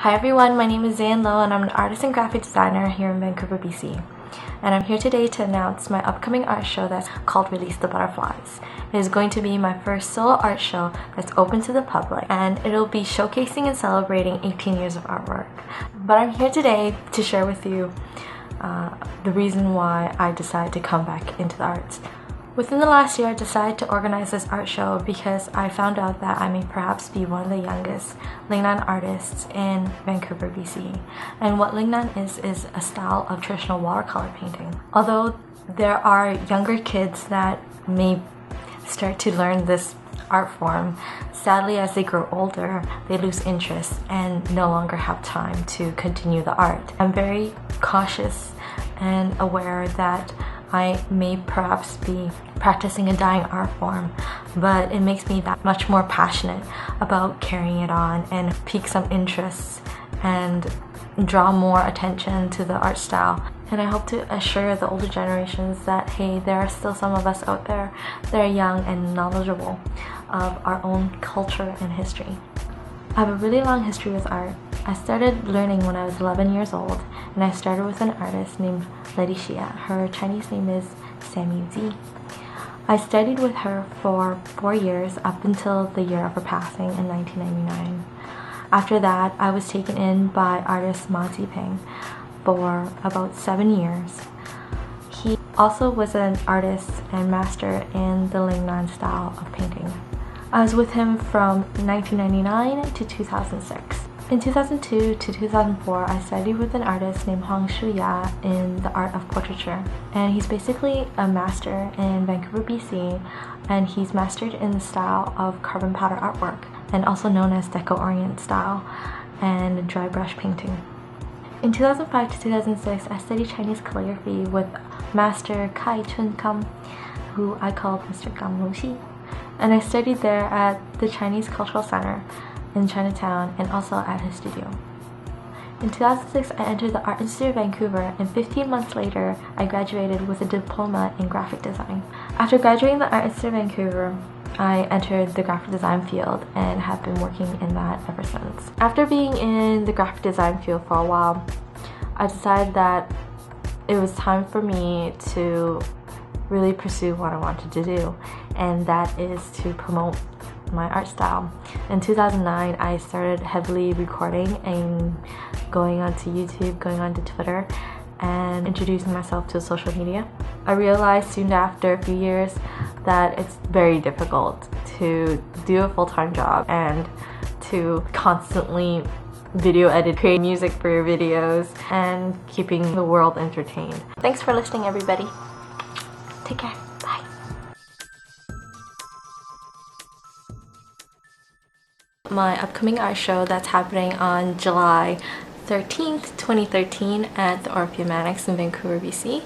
Hi everyone, my name is SzeYun Lo and I'm an artist and graphic designer here in Vancouver, BC. And I'm here today to announce my upcoming art show that's called Release the Butterflies. It is going to be my first solo art show that's open to the public, and it'll be showcasing and celebrating 18 years of artwork. But I'm here today to share with you the reason why I decided to come back into the arts. Within the last year, I decided to organize this art show because I found out that I may perhaps be one of the youngest Lingnan artists in Vancouver, BC. And what Lingnan is a style of traditional watercolor painting. Although there are younger kids that may start to learn this art form, sadly as they grow older, they lose interest and no longer have time to continue the art. I'm very cautious and aware that I may perhaps be practicing a dying art form, but it makes me that much more passionate about carrying it on and pique some interests and draw more attention to the art style. And I hope to assure the older generations that, hey, there are still some of us out there that are young and knowledgeable of our own culture and history. I have a really long history with art. I started learning when I was 11 years old, and I started with an artist named Letty Shea. Her Chinese name is Zi. I studied with her for 4 years up until the year of her passing in 1999. After that, I was taken in by artist Mah Zi Ping for about 7 years. He also was an artist and master in the Lingnan style of painting. I was with him from 1999 to 2006. In 2002 to 2004, I studied with an artist named Huang Su Ya in the art of portraiture. And he's basically a master in Vancouver, BC, and he's mastered in the style of carbon powder artwork, and also known as Deco-Orient style and dry brush painting. In 2005 to 2006, I studied Chinese calligraphy with Master Kai Chuen Kam, who I call Mr. Gam. And I studied there at the Chinese Cultural Center in Chinatown and also at his studio. In 2006, I entered the Art Institute of Vancouver, and 15 months later, I graduated with a diploma in graphic design. After graduating the Art Institute of Vancouver, I entered the graphic design field and have been working in that ever since. After being in the graphic design field for a while, I decided that it was time for me to really pursue what I wanted to do, and that is to promote my art style. In 2009, I started heavily recording and going onto YouTube, going onto Twitter, and introducing myself to social media. I realized soon after a few years that it's very difficult to do a full-time job and to constantly video edit, create music for your videos, and keeping the world entertained. Thanks for listening, everybody. Take care. Bye. My upcoming art show that's happening on July 13th, 2013 at the Orpheum Annex in Vancouver, BC.